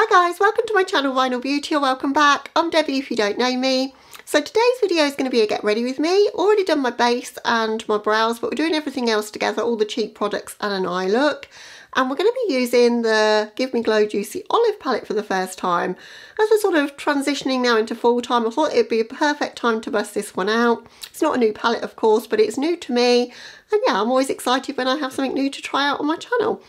Hi guys, welcome to my channel Vinyl Beauty, or welcome back. I'm Debbie if you don't know me. So today's video is going to be a get ready with me. Already done my base and my brows, but we're doing everything else together, all the cheap products and an eye look. And we're going to be using the Give Me Glow Juicy Olive palette for the first time. As we're sort of transitioning now into full time, I thought it'd be a perfect time to bust this one out. It's not a new palette of course, but it's new to me. And yeah, I'm always excited when I have something new to try out on my channel.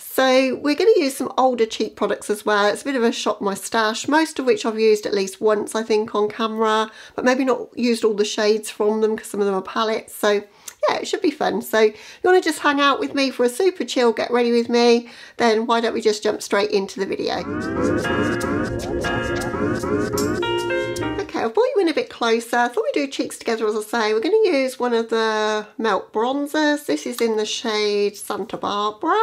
So we're going to use some older cheap products as well. It's a bit of a shop my stash, most of which I've used at least once I think on camera, but maybe not used all the shades from them because some of them are palettes. So yeah, it should be fun. So if you want to just hang out with me for a super chill get ready with me, then why don't we just jump straight into the video. Okay, I've brought you in a bit closer. I thought we'd do cheeks together as I say. We're going to use one of the Melt bronzers. This is in the shade Santa Barbara.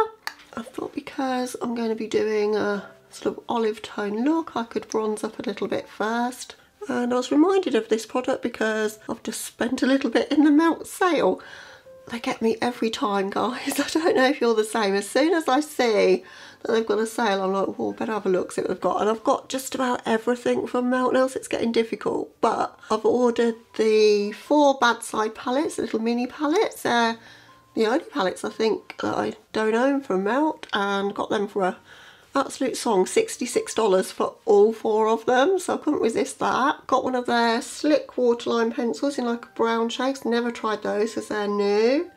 I thought because I'm going to be doing a sort of olive tone look, I could bronze up a little bit first. And I was reminded of this product because I've just spent a little bit in the Melt sale. They get me every time, guys. I don't know if you're the same. As soon as I see that they've got a sale, I'm like, oh, better have a look, see what they've got. And I've got just about everything from Melt now, so it's getting difficult. But I've ordered the 4 Bad Side palettes, the little mini palettes. The only palettes I think that I don't own from Melt, and got them for a absolute song, $66 for all 4 of them, so I couldn't resist that. Got one of their slick waterline pencils in like a brown shade. Never tried those because they're new,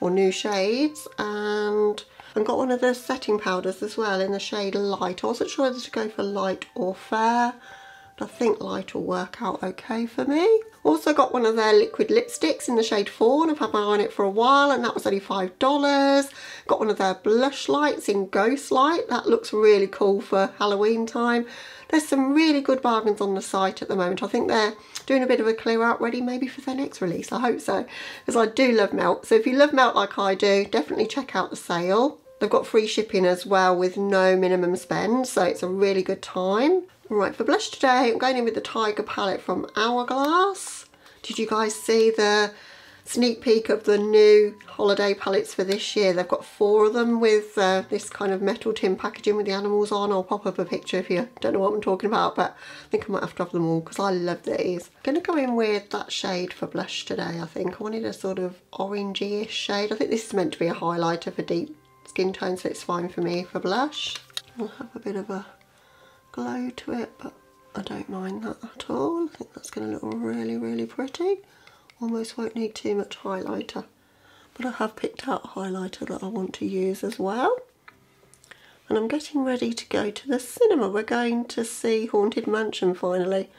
or new shades. And got one of their setting powders as well in the shade Light. I wasn't sure whether to go for light or fair, but I think light will work out okay for me. Also got one of their liquid lipsticks in the shade Fawn. I've had my eye on it for a while and that was only $5. Got one of their blush lights in Ghost Light. That looks really cool for Halloween time. There's some really good bargains on the site at the moment. I think they're doing a bit of a clear out ready maybe for their next release. I hope so, because I do love Melt. So if you love Melt like I do, definitely check out the sale. They've got free shipping as well with no minimum spend, so it's a really good time. Right, for blush today, I'm going in with the Tiger palette from Hourglass. Did you guys see the sneak peek of the new holiday palettes for this year? They've got 4 of them with this kind of metal tin packaging with the animals on. I'll pop up a picture if you don't know what I'm talking about, but I think I might have to have them all because I love these. I'm going to go in with that shade for blush today, I think. I wanted a sort of orangey-ish shade. I think this is meant to be a highlighter for deep skin tone, so it's fine for me for blush. I'll have a bit of a glow to it, but I don't mind that at all. I think that's going to look really, really pretty. Almost won't need too much highlighter, but I have picked out a highlighter that I want to use as well. And I'm getting ready to go to the cinema. We're going to see Haunted Mansion finally.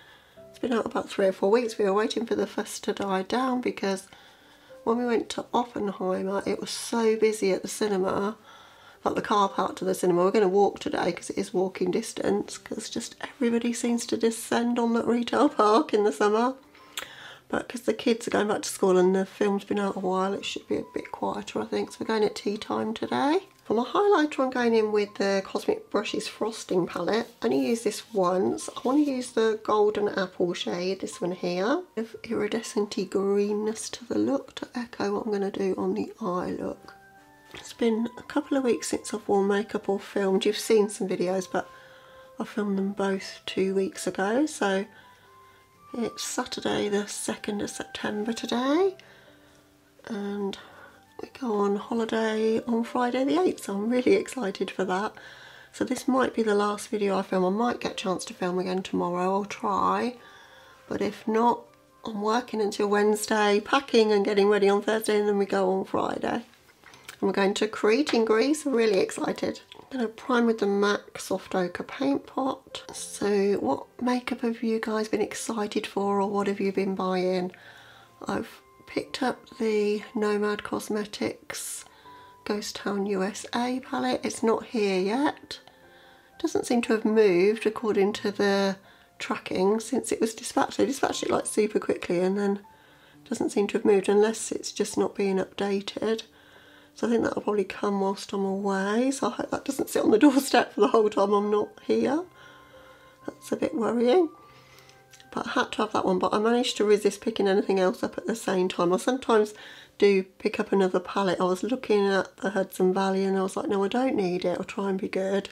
It's been out about 3 or 4 weeks. We were waiting for the fuss to die down because when we went to Oppenheimer it was so busy at the cinema, like the car park to the cinema. We're going to walk today because it is walking distance, because just everybody seems to descend on that retail park in the summer. But because the kids are going back to school and the film's been out a while, it should be a bit quieter I think. So we're going at tea time today. For my highlighter I'm going in with the Cosmic Brushes Frosting palette. I only use this once. I want to use the Golden Apple shade, this one here. Of iridescent-y greenness to the look to echo what I'm going to do on the eye look. It's been a couple of weeks since I've worn makeup or filmed. You've seen some videos, but I filmed them both 2 weeks ago. So it's Saturday the 2nd of September today. And we go on holiday on Friday the 8th, so I'm really excited for that. So this might be the last video I film. I might get a chance to film again tomorrow. I'll try. But if not, I'm working until Wednesday, packing and getting ready on Thursday, and then we go on Friday. We're going to Crete in Greece. I'm really excited. I'm going to prime with the MAC Soft Ochre paint pot. So what makeup have you guys been excited for, or what have you been buying? I've picked up the Nomad Cosmetics Ghost Town USA palette. It's not here yet. Doesn't seem to have moved according to the tracking since it was dispatched. They dispatched it like super quickly and then doesn't seem to have moved, unless it's just not being updated. So I think that'll probably come whilst I'm away, so I hope that doesn't sit on the doorstep for the whole time I'm not here. That's a bit worrying. But I had to have that one, but I managed to resist picking anything else up at the same time. I sometimes do pick up another palette. I was looking at the Hudson Valley and I was like, no, I don't need it, I'll try and be good.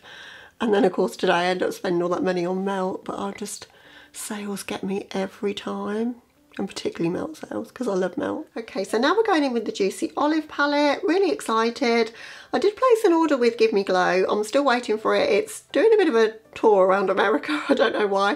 And then of course today I end up spending all that money on melt, but sales get me every time. And particularly melt sales, because I love melt. Okay, so now we're going in with the Juicy Olive palette. Really excited. I did place an order with Give Me Glow. I'm still waiting for it. It's doing a bit of a tour around America. I don't know why.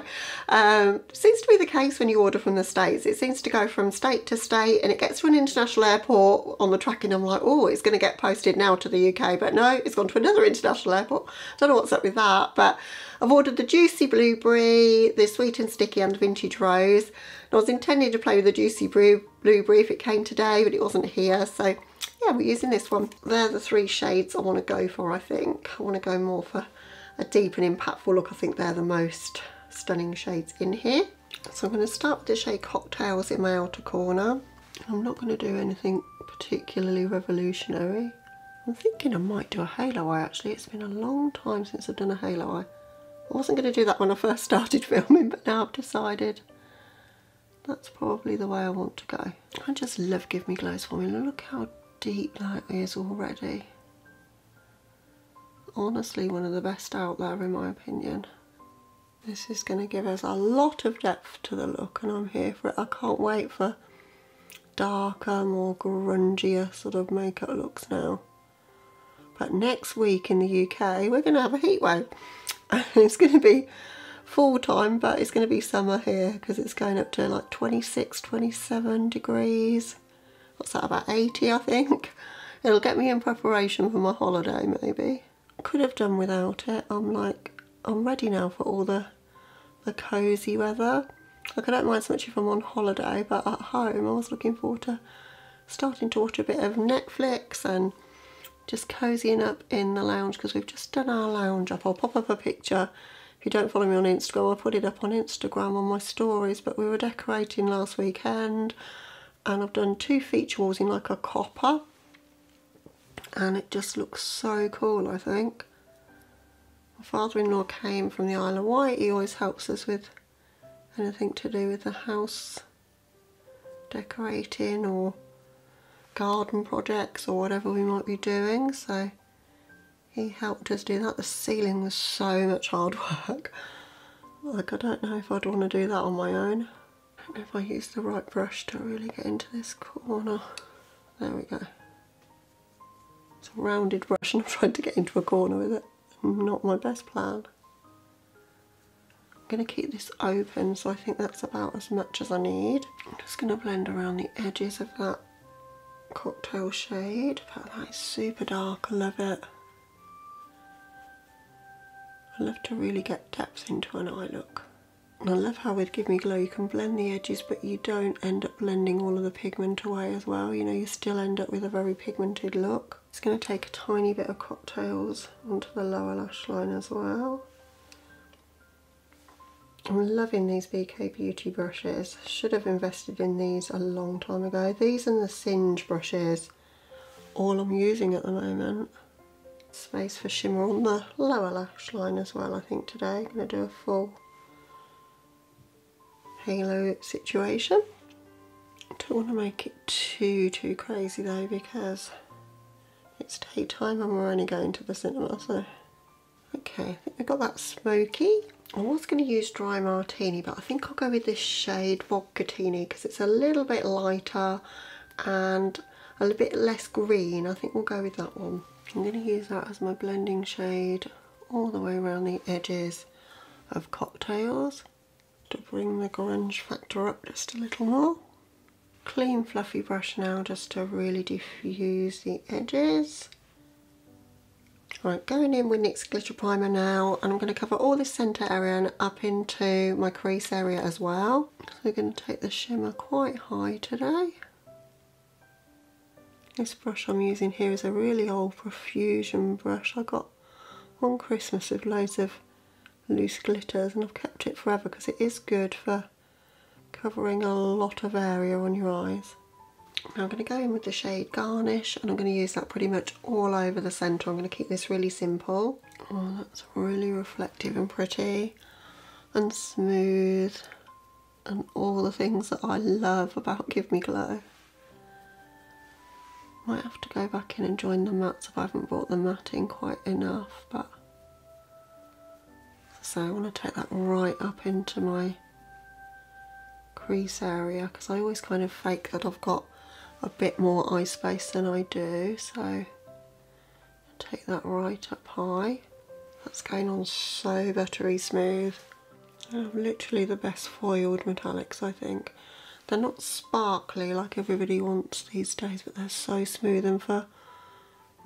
Seems to be the case when you order from the States. It seems to go from state to state, and it gets to an international airport on the tracking. I'm like, oh, it's going to get posted now to the UK, but no, it's gone to another international airport. Don't know what's up with that, but I've ordered the Juicy Blueberry, the Sweet and Sticky and Vintage Rose. I was intending to play with the Juicy Blueberry if it came today, but it wasn't here, so yeah, we're using this one. They're the 3 shades I want to go for, I think. I want to go more for a deep and impactful look. I think they're the most stunning shades in here. So I'm going to start with the shade Cocktails in my outer corner. I'm not going to do anything particularly revolutionary. I'm thinking I might do a halo eye actually. It's been a long time since I've done a halo eye. I wasn't going to do that when I first started filming, but now I've decided that's probably the way I want to go. I just love Give Me Glow's formula. Look how deep that is already. Honestly, one of the best out there in my opinion. This is going to give us a lot of depth to the look, and I'm here for it. I can't wait for darker, more grungier sort of makeup looks now. But next week in the UK, we're going to have a heat wave. It's going to be full time, but it's going to be summer here because it's going up to like 26, 27 degrees. What's that, about 80 I think? It'll get me in preparation for my holiday maybe. Could have done without it. I'm ready now for all the cosy weather. Like I don't mind so much if I'm on holiday, but at home I was looking forward to starting to watch a bit of Netflix and just cozying up in the lounge because we've just done our lounge up. I'll pop up a picture. If you don't follow me on Instagram, I'll put it up on Instagram on my stories, but we were decorating last weekend and I've done 2 feature walls in like a copper and it just looks so cool, I think. My father-in-law came from the Isle of Wight. He always helps us with anything to do with the house decorating or garden projects or whatever we might be doing, so he helped us do that. The ceiling was so much hard work. Like I don't know if I'd want to do that on my own. I don't know if I use the right brush to really get into this corner. There we go. It's a rounded brush and I've tried to get into a corner with it. Not my best plan. I'm going to keep this open, so I think that's about as much as I need. I'm just going to blend around the edges of that cocktail shade, but that is super dark. I love it. I love to really get depth into an eye look. And I love how with Give Me Glow you can blend the edges, but you don't end up blending all of the pigment away as well. You know, you still end up with a very pigmented look. It's going to take a tiny bit of Cocktails onto the lower lash line as well. I'm loving these BK Beauty brushes. Should have invested in these a long time ago. These and the Singe brushes, all I'm using at the moment. Space for shimmer on the lower lash line as well, I think today. I'm going to do a full halo situation. I don't want to make it too crazy though, because it's daytime and we're only going to the cinema, so. Okay, I think we've got that smoky. I was going to use Dry Martini, but I think I'll go with this shade Vodkatini because it's a little bit lighter and a little bit less green. I think we'll go with that one. I'm going to use that as my blending shade all the way around the edges of Cocktails to bring the grunge factor up just a little more. Clean fluffy brush now just to really diffuse the edges. Right, going in with NYX Glitter Primer now, and I'm going to cover all this centre area and up into my crease area as well. So we're going to take the shimmer quite high today. This brush I'm using here is a really old Profusion brush I got on Christmas with loads of loose glitters, and I've kept it forever because it is good for covering a lot of area on your eyes. Now I'm going to go in with the shade Garnish, and I'm going to use that pretty much all over the centre. I'm going to keep this really simple. Oh, that's really reflective and pretty and smooth and all the things that I love about Give Me Glow. Might have to go back in and join the mattes if I haven't brought the matte in quite enough, but So I want to take that right up into my crease area, because I always kind of fake that I've got a bit more eye space than I do. So take that right up high. That's going on so buttery smooth. Literally the best foiled metallics, I think. They're not sparkly like everybody wants these days, but they're so smooth, and for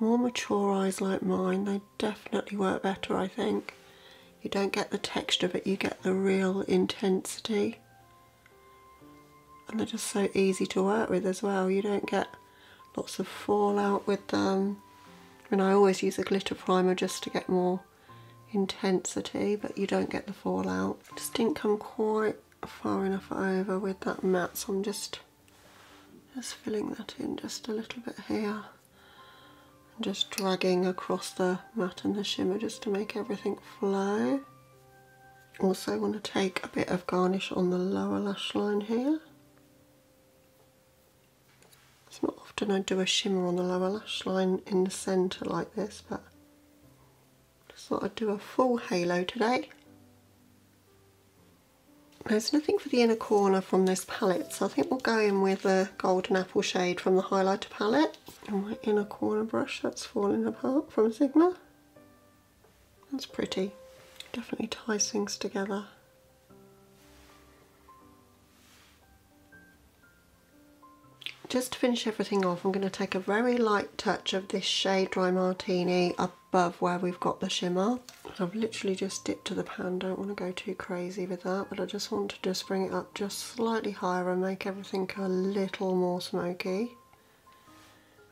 more mature eyes like mine, they definitely work better, I think. You don't get the texture, but you get the real intensity. And they're just so easy to work with as well. You don't get lots of fallout with them. And I always use a glitter primer just to get more intensity, but you don't get the fallout. Just didn't come quite far enough over with that matte, so I'm just filling that in just a little bit here. And just dragging across the matte and the shimmer just to make everything flow. Also want to take a bit of garnish on the lower lash line here. It's not often I do a shimmer on the lower lash line in the centre like this, but just thought I'd do a full halo today. There's nothing for the inner corner from this palette, so I think we'll go in with a golden apple shade from the highlighter palette. And my inner corner brush that's falling apart from Sigma. That's pretty. Definitely ties things together. Just to finish everything off, I'm going to take a very light touch of this shade Dry Martini above where we've got the shimmer. I've literally just dipped to the pan, don't want to go too crazy with that, but I just want to just bring it up just slightly higher and make everything a little more smoky.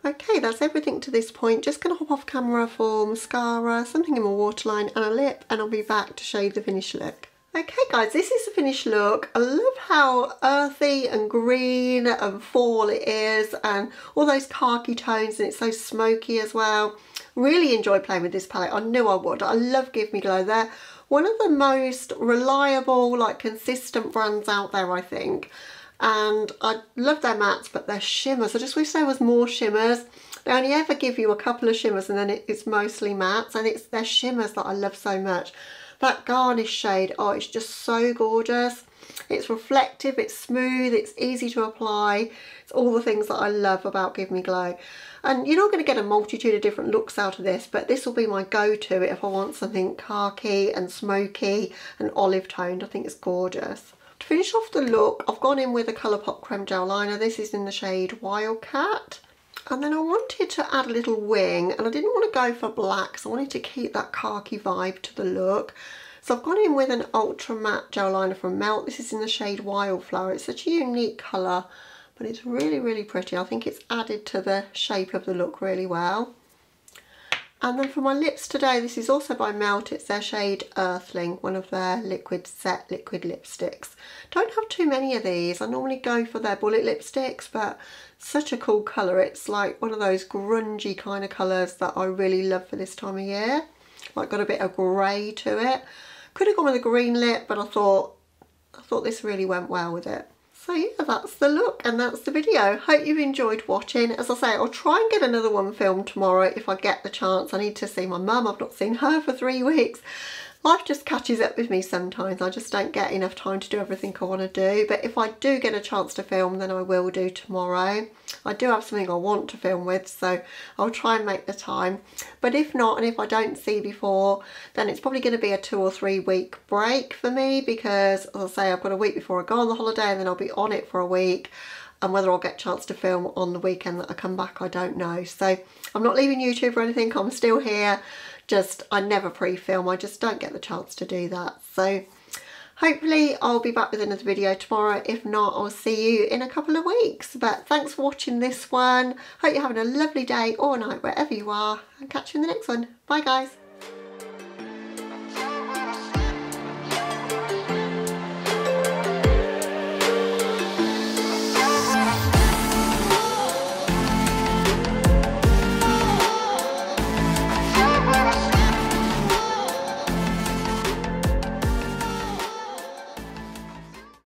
Okay, that's everything to this point. Just going to hop off camera for mascara, something in my waterline and a lip, and I'll be back to show you the finished look. Okay guys, this is the finished look. I love how earthy and green and fall it is, and all those khaki tones, and it's so smoky as well. Really enjoy playing with this palette. I knew I would. I love Give Me Glow. They're one of the most reliable, like consistent brands out there, I think. And I love their mattes, but their shimmers, I just wish there was more shimmers. They only ever give you a couple of shimmers and then it's mostly mattes, and it's their shimmers that I love so much. That garnish shade, oh, it's just so gorgeous. It's reflective, it's smooth, it's easy to apply. It's all the things that I love about Give Me Glow. And you're not going to get a multitude of different looks out of this, but this will be my go-to if I want something khaki and smoky and olive toned. I think it's gorgeous. To finish off the look, I've gone in with a Colourpop Creme Gel liner. This is in the shade Wildcat. And then I wanted to add a little wing, and I didn't want to go for black, so I wanted to keep that khaki vibe to the look. So I've gone in with an ultra matte gel liner from Melt. This is in the shade Wildflower. It's such a unique colour, but it's really, really pretty. I think it's added to the shape of the look really well. And then for my lips today, this is also by Melt. It's their shade Earthling, one of their liquid lipsticks. Don't have too many of these. I normally go for their bullet lipsticks, but such a cool colour. It's like one of those grungy kind of colours that I really love for this time of year. Like got a bit of grey to it. Could have gone with a green lip, but I thought this really went well with it. So yeah, that's the look and that's the video. Hope you enjoyed watching. As I say, I'll try and get another one filmed tomorrow if I get the chance. I need to see my mum. I've not seen her for 3 weeks. Life just catches up with me sometimes. I just don't get enough time to do everything I want to do. But if I do get a chance to film, then I will do tomorrow. I do have something I want to film with, so I'll try and make the time. But if not, and if I don't see before, then it's probably going to be a 2 or 3 week break for me, because as I say, I've got a week before I go on the holiday, and then I'll be on it for a week. And whether I'll get a chance to film on the weekend that I come back, I don't know. So I'm not leaving YouTube or anything. I'm still here. Just, I never pre-film. I just don't get the chance to do that. So hopefully I'll be back with another video tomorrow. If not, I'll see you in a couple of weeks. But thanks for watching this one. Hope you're having a lovely day or night wherever you are. And catch you in the next one. Bye guys.